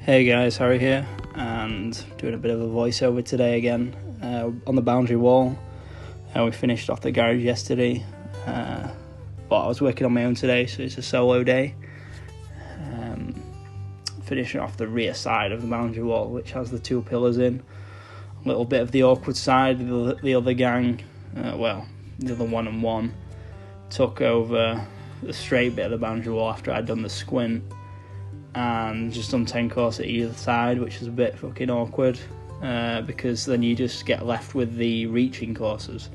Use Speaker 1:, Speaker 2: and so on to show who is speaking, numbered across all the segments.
Speaker 1: Hey guys, Harry here, and doing a bit of a voiceover today again on the boundary wall. We finished off the garage yesterday, but I was working on my own today, so it's a solo day. Finishing off the rear side of the boundary wall, which has the two pillars in. A little bit of the awkward side, the other gang, the other 1 and 1, took over the straight bit of the boundary wall after I'd done the squint. And just done 10 course at either side, which is a bit fucking awkward because then you just get left with the reaching courses.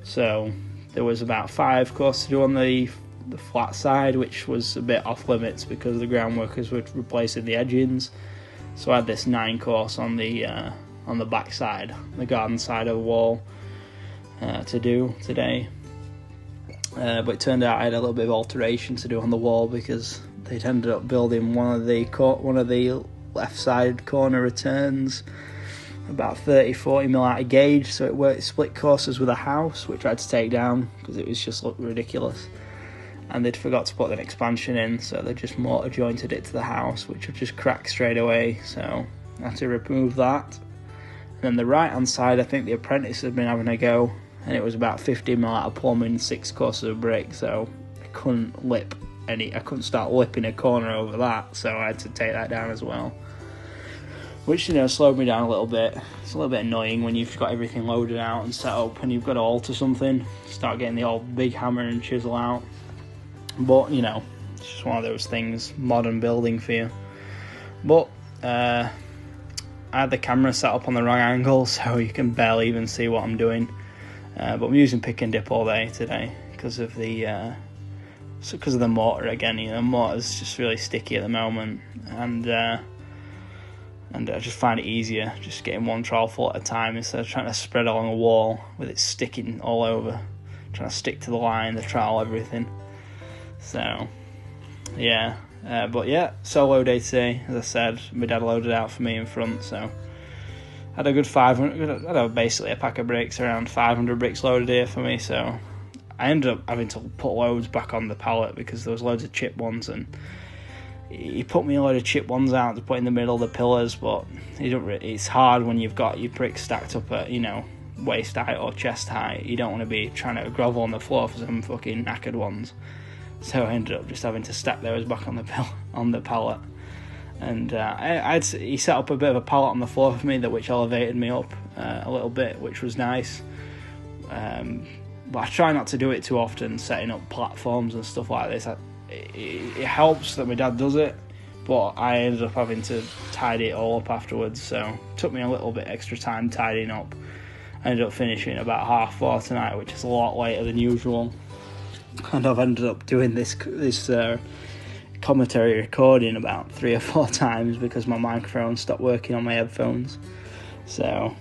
Speaker 1: So there was about 5 courses to do on the flat side, which was a bit off limits because the ground workers were replacing the edgings. So I had this 9 course on the back side, the garden side of the wall to do today. But it turned out I had a little bit of alteration to do on the wall because they'd ended up building one of the left side corner returns about 30-40 mil out of gauge, so it worked split courses with a house, which I had to take down because it was just looked ridiculous. And they'd forgot to put an expansion in, so they just mortar jointed it to the house, which would just crack straight away, so I had to remove that. And then the right hand side, I think the apprentice had been having a go, and it was about 50 mil out of plumbing, 6 courses of brick, so I couldn't start lipping a corner over that, so I had to take that down as well. Which, slowed me down a little bit. It's a little bit annoying when you've got everything loaded out and set up and you've got to alter something, start getting the old big hammer and chisel out. But, it's just one of those things, modern building for you. But, I had the camera set up on the wrong angle, so you can barely even see what I'm doing. But I'm using pick and dip all day today because of the mortar again. The mortar's just really sticky at the moment, and I just find it easier just getting one trowel full at a time instead of trying to spread along a wall with it sticking all over, trying to stick to the line, the trowel, everything. So yeah, solo day today. As I said, my dad loaded out for me in front, so I had a good 500. I had basically a pack of bricks, around 500 bricks loaded here for me, so I ended up having to put loads back on the pallet because there was loads of chip ones, and he put me a load of chip ones out to put in the middle of the pillars, but it's hard when you've got your bricks stacked up at, waist height or chest height. You don't want to be trying to grovel on the floor for some fucking knackered ones. So I ended up just having to stack those back on the pallet. And he set up a bit of a pallet on the floor for me, which elevated me up a little bit, which was nice. But I try not to do it too often, setting up platforms and stuff like this. It helps that my dad does it, but I ended up having to tidy it all up afterwards, so it took me a little bit extra time tidying up. I ended up finishing about 4:30 tonight, which is a lot later than usual. And I've ended up doing this commentary recording about 3 or 4 times because my microphone stopped working on my headphones. So,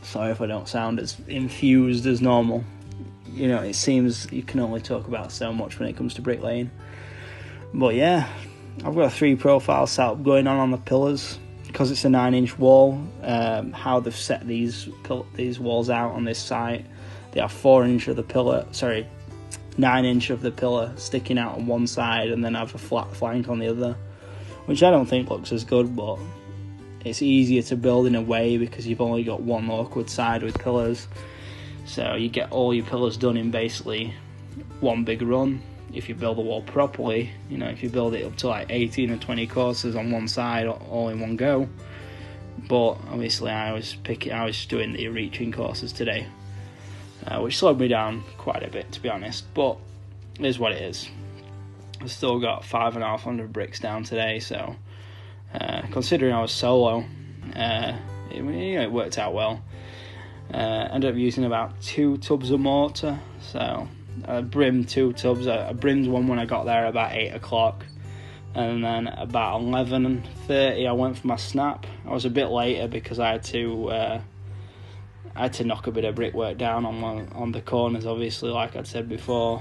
Speaker 1: sorry if I don't sound as infused as normal. It seems you can only talk about so much when it comes to bricklaying. But yeah, I've got a 3 profile setup going on the pillars because it's a 9-inch wall. How they've set these walls out on this site, they have 4-inch of the pillar, 9-inch of the pillar sticking out on one side, and then have a flat flank on the other, which I don't think looks as good, but it's easier to build in a way because you've only got one awkward side with pillars. So you get all your pillars done in basically one big run if you build the wall properly. If you build it up to like 18 or 20 courses on one side all in one go. But obviously I was doing the reaching courses today, which slowed me down quite a bit, to be honest. But it is what it is. I've still got 5,500 bricks down today, so considering I was solo, it worked out well. Ended up using about 2 tubs of mortar, so I brimmed 2 tubs. I brimmed one when I got there about 8 o'clock, and then about 11:30 I went for my snap. I was a bit later because I had to knock a bit of brickwork down on the corners, obviously, like I'd said before.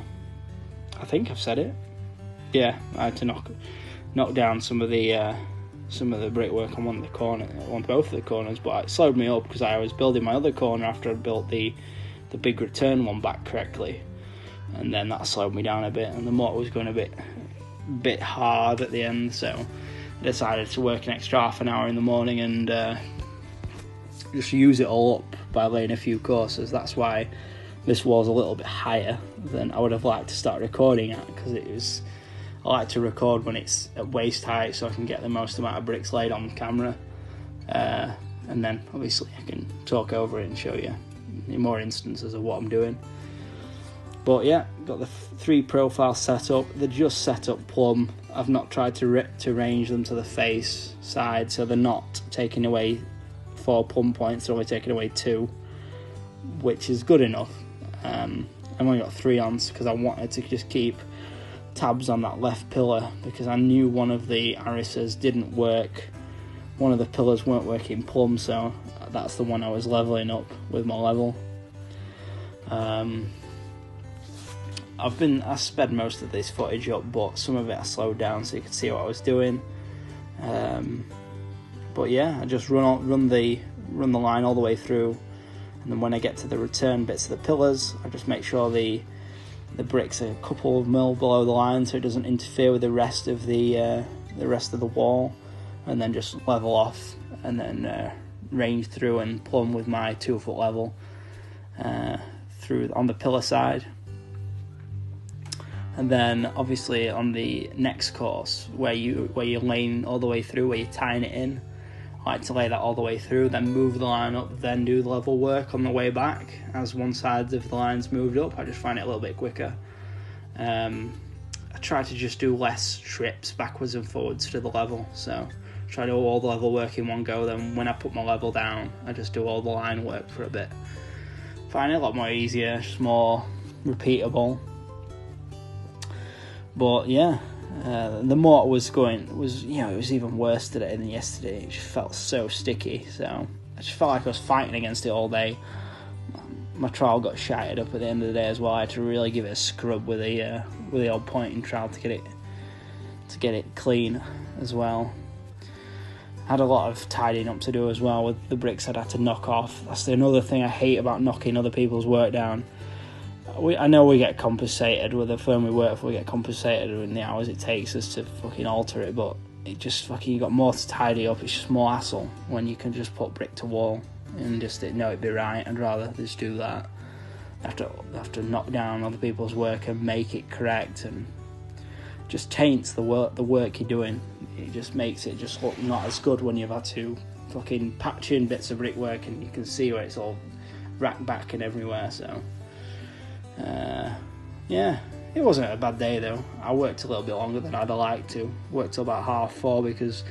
Speaker 1: I think I've said it. Yeah, I had to knock down some of the brickwork on both of the corners, but it slowed me up because I was building my other corner after I'd built the big return one back correctly, and then that slowed me down a bit, and the mortar was going a bit hard at the end, so I decided to work an extra half an hour in the morning and just use it all up by laying a few courses. That's why this wall's a little bit higher than I would have liked to start recording at, because I like to record when it's at waist height so I can get the most amount of bricks laid on camera, and then obviously I can talk over it and show you in more instances of what I'm doing. But yeah, got the 3 profiles set up. They're just set up plumb. I've not tried to range them to the face side, so they're not taking away 4 plumb points, they're only taking away 2, which is good enough. I've only got 3 on because I wanted to just keep tabs on that left pillar, because I knew one of the arises didn't work. One of the pillars weren't working plumb, so that's the one I was leveling up with my level. I sped most of this footage up, but some of it I slowed down so you could see what I was doing. But yeah, I just run the line all the way through, and then when I get to the return bits of the pillars, I just make sure the bricks are a couple of mil below the line so it doesn't interfere with the rest of the wall, and then just level off, and then range through and plumb with my 2-foot level through on the pillar side. And then obviously on the next course where you're laying all the way through, where you're tying it in, I like to lay that all the way through, then move the line up, then do the level work on the way back. As one side of the line's moved up, I just find it a little bit quicker. I try to just do less trips backwards and forwards to the level, so try to do all the level work in one go, then when I put my level down, I just do all the line work for a bit. Find it a lot more easier, just more repeatable. But yeah, the mortar was it was even worse today than yesterday. It just felt so sticky, so I just felt like I was fighting against it all day. My trowel got shattered up at the end of the day as well. I had to really give it a scrub with the old pointing trowel to get it clean as well. I had a lot of tidying up to do as well with the bricks I'd had to knock off. That's another thing I hate about knocking other people's work down. I know we get compensated with the firm we work for. We get compensated in the hours it takes us to fucking alter it, but it just you got more to tidy up. It's just more hassle when you can just put brick to wall and just know it'd be right. I'd rather just do that. Have to knock down other people's work and make it correct, and just taints the work you're doing. It just makes it just look not as good when you've had to fucking patch in bits of brickwork and you can see where it's all racked back and everywhere. So yeah, it wasn't a bad day though. I worked a little bit longer than I'd have liked to. Worked till about 4:30 because